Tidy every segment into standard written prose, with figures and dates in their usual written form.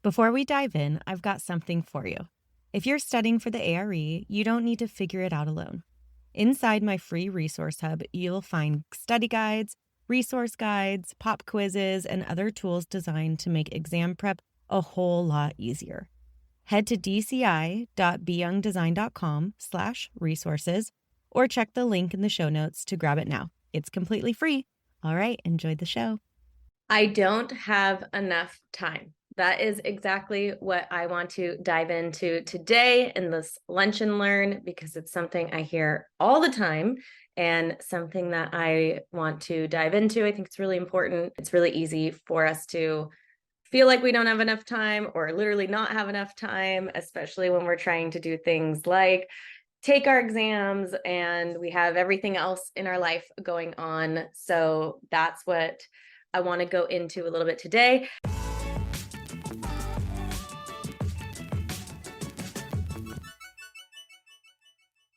Before we dive in, I've got something for you. If you're studying for the ARE, you don't need to figure it out alone. Inside my free resource hub, you'll find study guides, resource guides, pop quizzes, and other tools designed to make exam prep a whole lot easier. Head to dci.beyoungdesign.com/resources or check the link in the show notes to grab it now. It's completely free. All right, enjoy the show. I don't have enough time. That is exactly what I want to dive into today in this Lunch and Learn, because it's something I hear all the time and something that I want to dive into. I think it's really important. It's really easy for us to feel like we don't have enough time or literally not have enough time, especially when we're trying to do things like take our exams and we have everything else in our life going on. So that's what I want to go into a little bit today.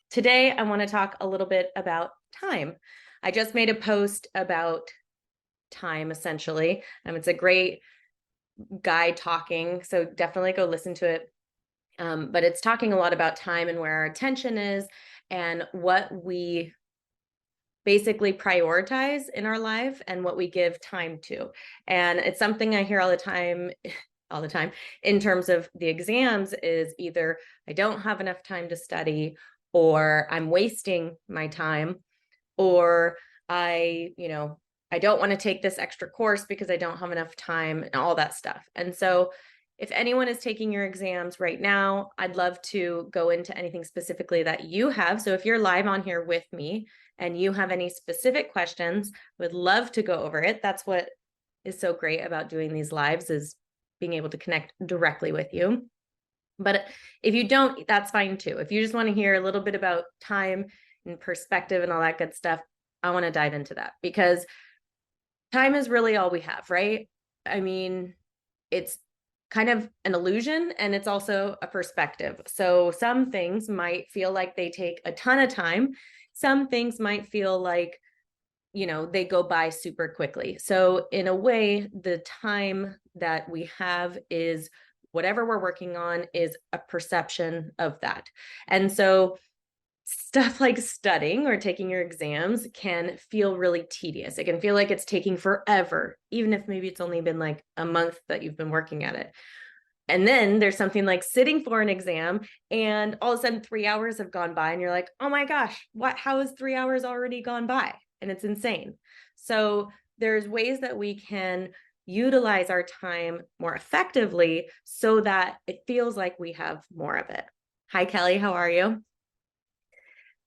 Today, I want to talk a little bit about time. I just made a post about time, essentially. It's a great guy talking, so definitely go listen to it. But it's talking a lot about time and where our attention is and what we basically prioritize in our life and what we give time to. And it's something I hear all the time, in terms of the exams is either I don't have enough time to study, or I'm wasting my time, or I don't want to take this extra course because I don't have enough time, and all that stuff. And so if anyone is taking your exams right now, I'd love to go into anything specifically that you have. So if you're live on here with me and you have any specific questions, would love to go over it. That's what is so great about doing these lives, is being able to connect directly with you. But if you don't, that's fine too. If you just want to hear a little bit about time and perspective and all that good stuff, I want to dive into that, because time is really all we have, right? I mean, it's kind of an illusion and it's also a perspective. So some things might feel like they take a ton of time. Some things might feel like, they go by super quickly. So in a way, the time that we have is whatever we're working on is a perception of that. And so stuff like studying or taking your exams can feel really tedious. It can feel like it's taking forever, even if maybe it's only been like a month that you've been working at it. And then there's something like sitting for an exam and all of a sudden 3 hours have gone by and you're like, oh my gosh, how has 3 hours already gone by? And it's insane. So there's ways that we can utilize our time more effectively so that it feels like we have more of it. Hi, Kelly, how are you?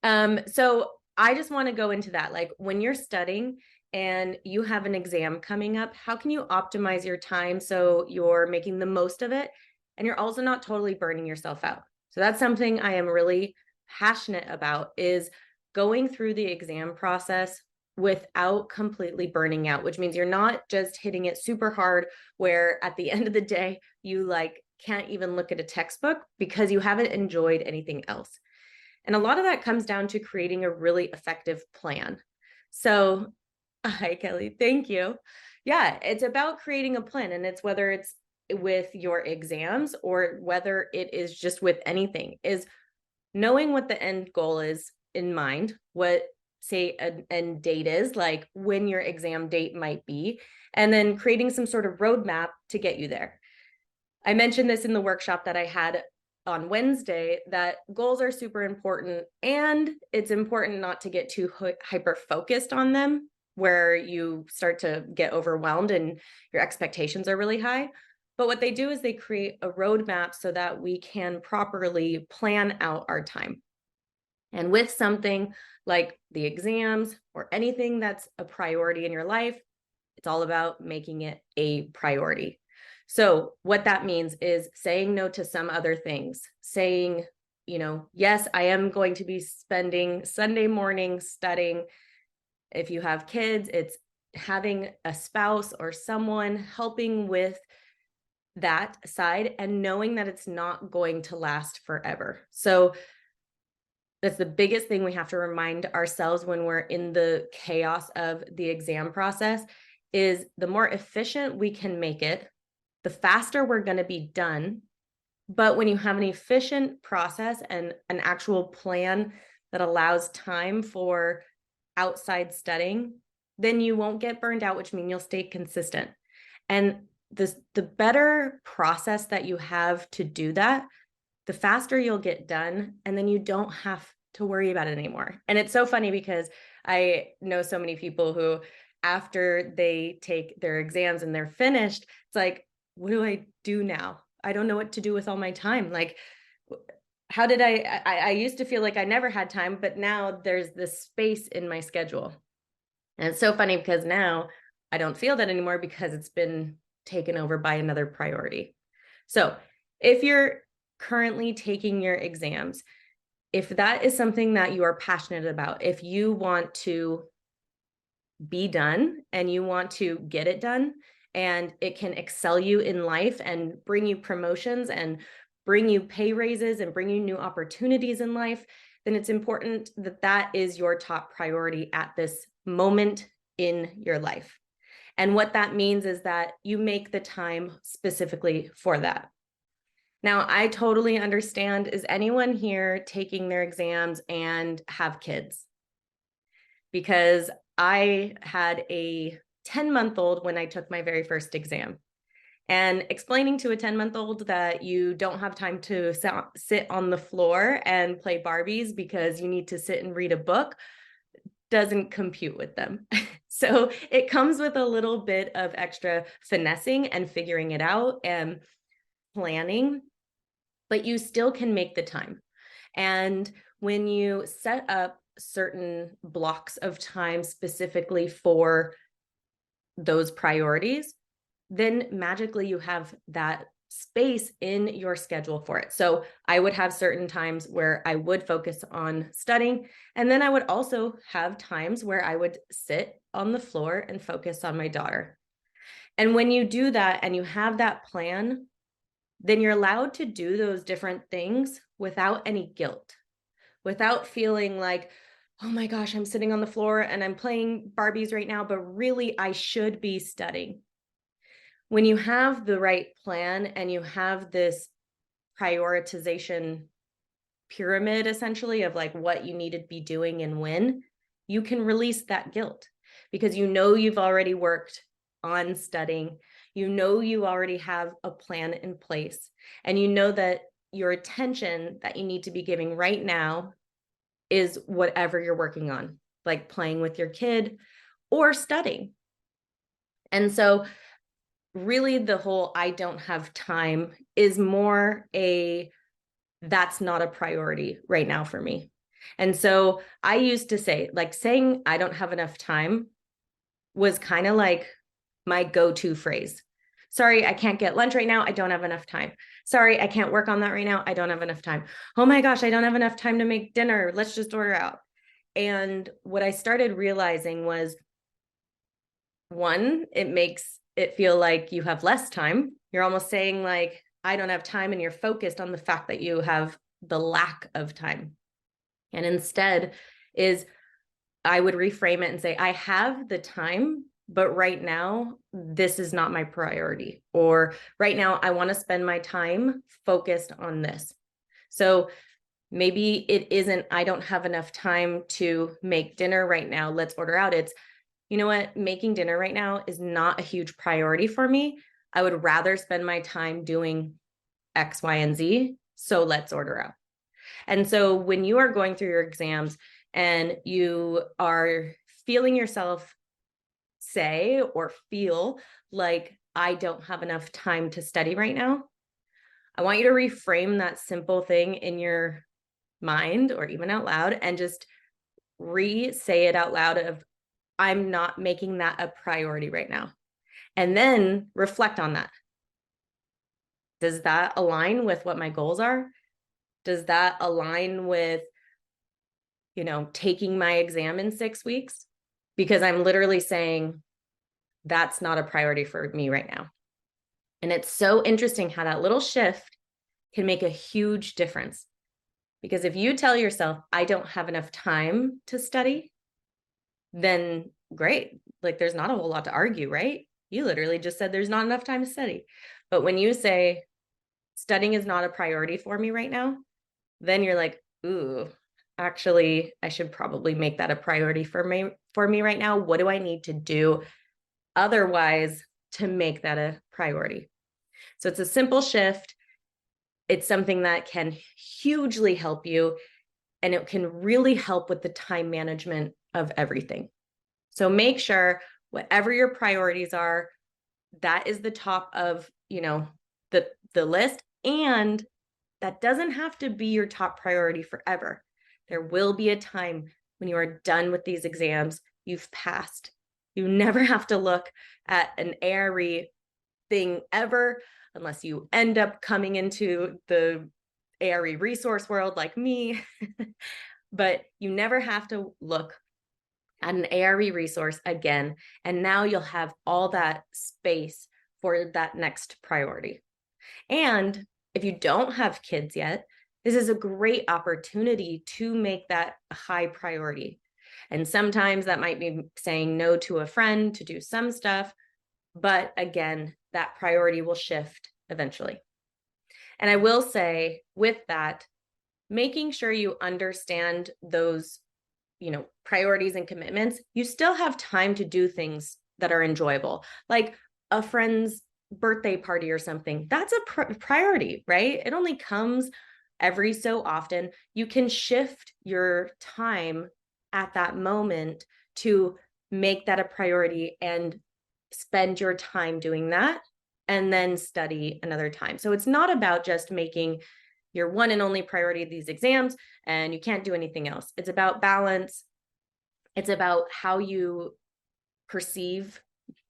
So I just want to go into that. Like when you're studying and you have an exam coming up, how can you optimize your time so you're making the most of it and you're also not totally burning yourself out? So that's something I am really passionate about, is going through the exam process without completely burning out, which means you're not just hitting it super hard where at the end of the day, you like can't even look at a textbook because you haven't enjoyed anything else. And a lot of that comes down to creating a really effective plan. So, hi, Kelly. Thank you. Yeah, it's about creating a plan. And it's whether it's with your exams or whether it is just with anything, is knowing what the end goal is in mind, what, say, an end date is, like when your exam date might be, and then creating some sort of roadmap to get you there. I mentioned this in the workshop that I had on Wednesday, that goals are super important, and it's important not to get too hyper focused on them where you start to get overwhelmed and your expectations are really high. But what they do is they create a roadmap so that we can properly plan out our time. And with something like the exams or anything that's a priority in your life, it's all about making it a priority. So what that means is saying no to some other things, saying, yes, I am going to be spending Sunday morning studying. If you have kids, it's having a spouse or someone helping with that side and knowing that it's not going to last forever. So that's the biggest thing we have to remind ourselves when we're in the chaos of the exam process, is the more efficient we can make it, the faster we're going to be done. But when you have an efficient process and an actual plan that allows time for outside studying, then you won't get burned out, which means you'll stay consistent. And the better process that you have to do that, the faster you'll get done, and then you don't have to worry about it anymore. And it's so funny because I know so many people who, after they take their exams and they're finished, it's like, what do I do now? I don't know what to do with all my time. Like, how did I used to feel like I never had time, but now there's this space in my schedule. And it's so funny because now I don't feel that anymore because it's been taken over by another priority. So if you're currently taking your exams, if that is something that you are passionate about, if you want to be done and you want to get it done, and it can excel you in life and bring you promotions and bring you pay raises and bring you new opportunities in life, then it's important that that is your top priority at this moment in your life. And what that means is that you make the time specifically for that. Now, I totally understand. Is anyone here taking their exams and have kids? Because I had a 10-month-old when I took my very first exam. And explaining to a 10-month-old that you don't have time to sit on the floor and play Barbies because you need to sit and read a book doesn't compute with them. So it comes with a little bit of extra finessing and figuring it out and planning, but you still can make the time. And when you set up certain blocks of time specifically for those priorities, then magically you have that space in your schedule for it. So I would have certain times where I would focus on studying. And then I would also have times where I would sit on the floor and focus on my daughter. And when you do that and you have that plan, then you're allowed to do those different things without any guilt, without feeling like, oh my gosh, I'm sitting on the floor and I'm playing Barbies right now, but really I should be studying. When you have the right plan and you have this prioritization pyramid, essentially, of like what you need to be doing and when, you can release that guilt because you know you've already worked on studying. You know you already have a plan in place, and you know that your attention that you need to be giving right now is whatever you're working on, like playing with your kid or studying. And so really the whole I don't have time is more that's not a priority right now for me. And so I used to say, like, saying I don't have enough time was kind of like my go-to phrase. Sorry, I can't get lunch right now. I don't have enough time. Sorry, I can't work on that right now. I don't have enough time. Oh my gosh, I don't have enough time to make dinner. Let's just order out. And what I started realizing was, one, it makes it feel like you have less time. You're almost saying like, I don't have time, and you're focused on the fact that you have the lack of time. And instead is I would reframe it and say, I have the time, but right now, this is not my priority. Or right now, I want to spend my time focused on this. So maybe it isn't, I don't have enough time to make dinner right now. Let's order out. It's, you know what, making dinner right now is not a huge priority for me. I would rather spend my time doing X, Y, and Z. So let's order out. And so when you are going through your exams and you are feeling yourself say or feel like, I don't have enough time to study right now, I want you to reframe that simple thing in your mind or even out loud and just re-say it out loud of, I'm not making that a priority right now. And then reflect on that. Does that align with what my goals are? Does that align with, taking my exam in 6 weeks? Because I'm literally saying that's not a priority for me right now. And it's so interesting how that little shift can make a huge difference. Because if you tell yourself, I don't have enough time to study, then great. Like, there's not a whole lot to argue, right? You literally just said there's not enough time to study. But when you say studying is not a priority for me right now, then you're like, ooh, actually, I should probably make that a priority for me right now. What do I need to do otherwise to make that a priority? So it's a simple shift. It's something that can hugely help you, and it can really help with the time management of everything. So make sure whatever your priorities are, that is the top of, the list, and that doesn't have to be your top priority forever. There will be a time when you are done with these exams, you've passed. You never have to look at an ARE thing ever unless you end up coming into the ARE resource world like me. But you never have to look at an ARE resource again. And now you'll have all that space for that next priority. And if you don't have kids yet, this is a great opportunity to make that a high priority. And sometimes that might be saying no to a friend to do some stuff. But again, that priority will shift eventually. And I will say with that, making sure you understand those, priorities and commitments, you still have time to do things that are enjoyable, like a friend's birthday party or something. That's a priority, right? It only comes every so often. You can shift your time at that moment to make that a priority and spend your time doing that and then study another time. So it's not about just making your one and only priority these exams and you can't do anything else. It's about balance. It's about how you perceive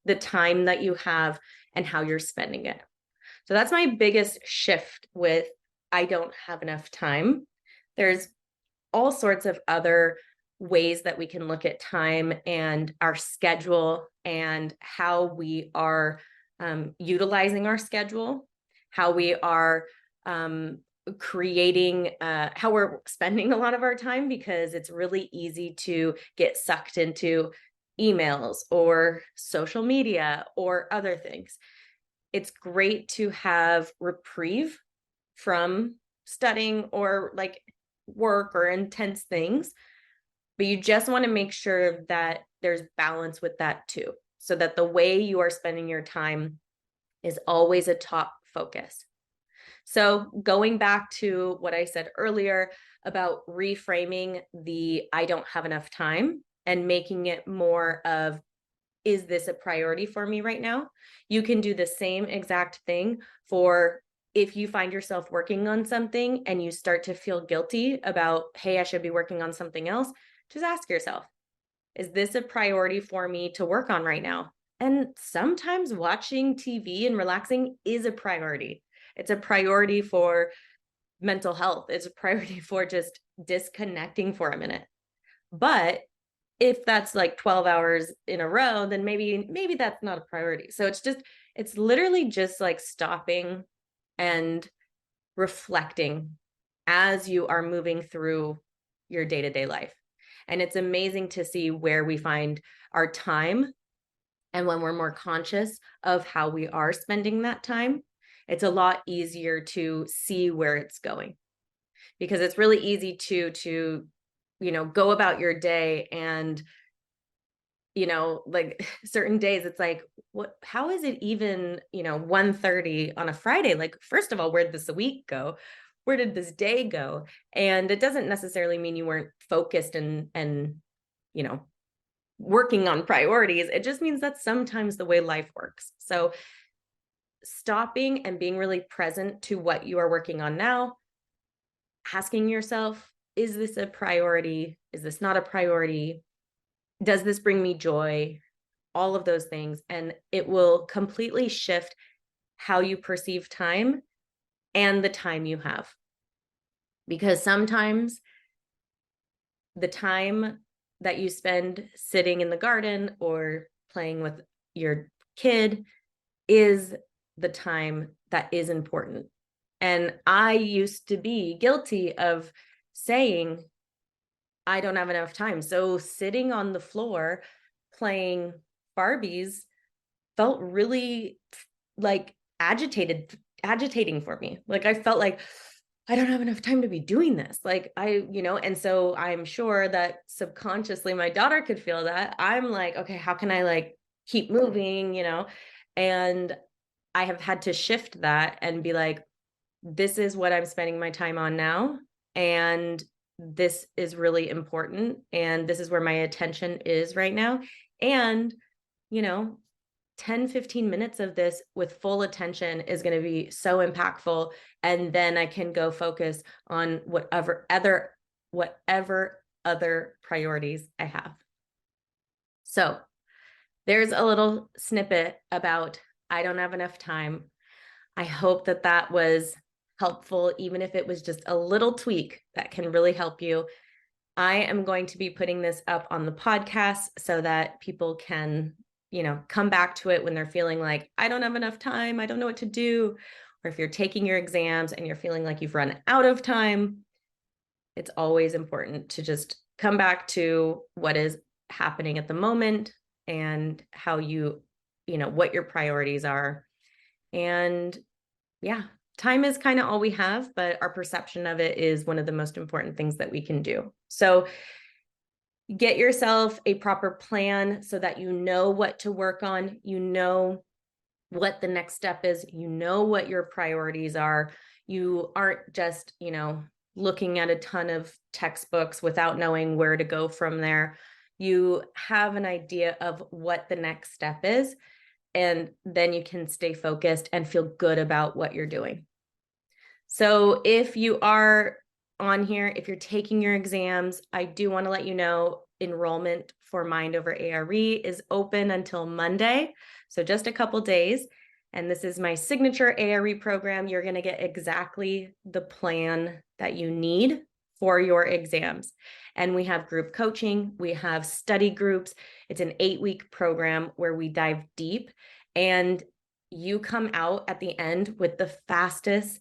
the time that you have and how you're spending it. So that's my biggest shift with I don't have enough time. There's all sorts of other ways that we can look at time and our schedule and how we are utilizing our schedule, how we are creating, how we're spending a lot of our time, because it's really easy to get sucked into emails or social media or other things. It's great to have reprieve from studying or like work or intense things, but you just want to make sure that there's balance with that too, so that the way you are spending your time is always a top focus. So going back to what I said earlier about reframing the I don't have enough time and making it more of, is this a priority for me right now? You can do the same exact thing for if you find yourself working on something and you start to feel guilty about, hey, I should be working on something else, just ask yourself, is this a priority for me to work on right now? And sometimes watching TV and relaxing is a priority. It's a priority for mental health. It's a priority for just disconnecting for a minute. But if that's like 12 hours in a row, then maybe that's not a priority. So it's literally just like stopping and reflecting as you are moving through your day-to-day life. And it's amazing to see where we find our time. And when we're more conscious of how we are spending that time, it's a lot easier to see where it's going, because it's really easy to go about your day and like certain days it's like, how is it even 1:30 on a Friday? Like, first of all, where did this week go? Where did this day go? And it doesn't necessarily mean you weren't focused and you know working on priorities. It just means that's sometimes the way life works. So stopping and being really present to what you are working on now, asking yourself, is this a priority? Is this not a priority? Does this bring me joy? All of those things. And it will completely shift how you perceive time and the time you have. Because sometimes the time that you spend sitting in the garden or playing with your kid is the time that is important. And I used to be guilty of saying, I don't have enough time. So sitting on the floor playing Barbies felt really like agitating for me. Like I felt like I don't have enough time to be doing this. Like and so I'm sure that subconsciously my daughter could feel that. I'm like, okay, how can I like keep moving? And I have had to shift that and be like, this is what I'm spending my time on now. And this is really important. And this is where my attention is right now. And, you know, 10-15 minutes of this with full attention is going to be so impactful. And then I can go focus on whatever other priorities I have. So there's a little snippet about I don't have enough time. I hope that that was helpful, even if it was just a little tweak that can really help you. I am going to be putting this up on the podcast so that people can, come back to it when they're feeling like, I don't have enough time. I don't know what to do. Or if you're taking your exams and you're feeling like you've run out of time, it's always important to just come back to what is happening at the moment and how what your priorities are. And yeah, time is kind of all we have, but our perception of it is one of the most important things that we can do. So get yourself a proper plan so that you know what to work on, you know what the next step is, you know what your priorities are. You aren't just, looking at a ton of textbooks without knowing where to go from there. You have an idea of what the next step is, and then you can stay focused and feel good about what you're doing. So if you are on here, if you're taking your exams, I do want to let you know enrollment for Mind Over ARE is open until Monday. So just a couple days. And this is my signature ARE program. You're going to get exactly the plan that you need for your exams. And we have group coaching, we have study groups. It's an 8-week program where we dive deep, and you come out at the end with the fastest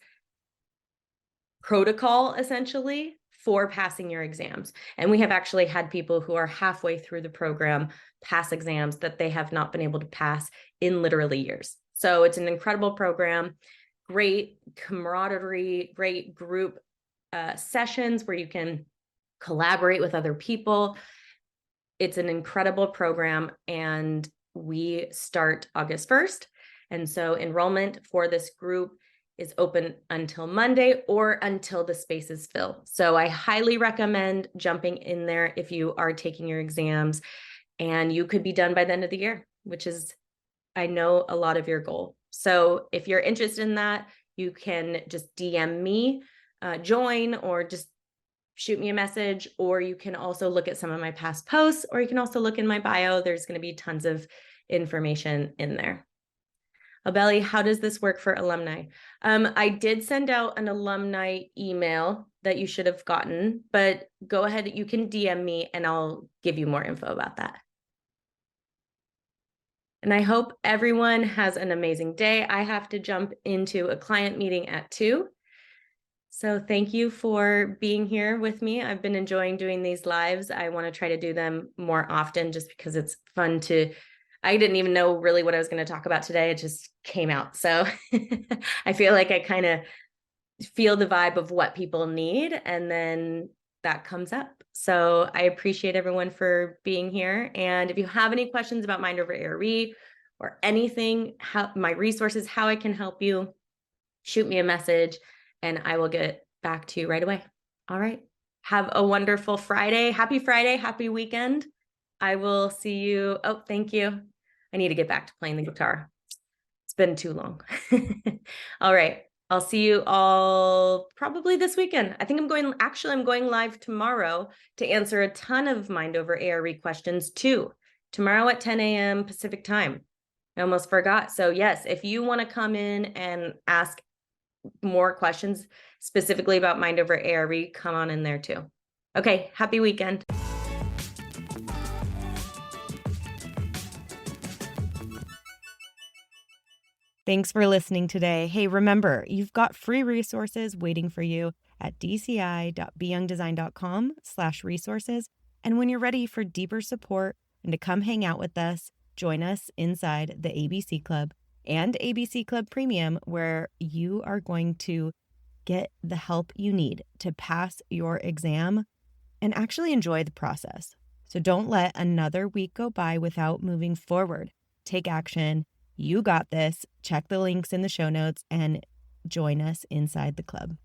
protocol essentially for passing your exams. And we have actually had people who are halfway through the program pass exams that they have not been able to pass in literally years. So it's an incredible program, great camaraderie, great group sessions where you can collaborate with other people. It's an incredible program, and we start August 1st. And so enrollment for this group is open until Monday or until the spaces fill. So I highly recommend jumping in there if you are taking your exams, and you could be done by the end of the year, which is, I know, a lot of your goal. So if you're interested in that, you can just DM me, join, or just shoot me a message, or you can also look at some of my past posts, or you can also look in my bio. There's going to be tons of information in there. Abeli, how does this work for alumni? I did send out an alumni email that you should have gotten, but go ahead, you can DM me and I'll give you more info about that. And I hope everyone has an amazing day. I have to jump into a client meeting at 2. So thank you for being here with me. I've been enjoying doing these lives. I want to try to do them more often just because it's fun I didn't even know really what I was going to talk about today. It just came out. So I feel like I kind of feel the vibe of what people need, and then that comes up. So I appreciate everyone for being here. And if you have any questions about Mind Over ARE or anything, my resources, how I can help you, shoot me a message and I will get back to you right away. All right. Have a wonderful Friday. Happy Friday. Happy weekend. I will see you. Oh, thank you. I need to get back to playing the guitar. It's been too long. All right. I'll see you all probably this weekend. I think I'm going live tomorrow to answer a ton of Mind Over ARE questions too. Tomorrow at 10 a.m. Pacific time. I almost forgot. So yes, if you want to come in and ask more questions specifically about Mind Over ARE, come on in there too. Okay. Happy weekend. Thanks for listening today. Hey, remember, you've got free resources waiting for you at dci.beyoungdesign.com/resources. And when you're ready for deeper support and to come hang out with us, join us inside the ABC Club. and ABC Club Premium, where you are going to get the help you need to pass your exam and actually enjoy the process. So don't let another week go by without moving forward. Take action. You got this. Check the links in the show notes and join us inside the club.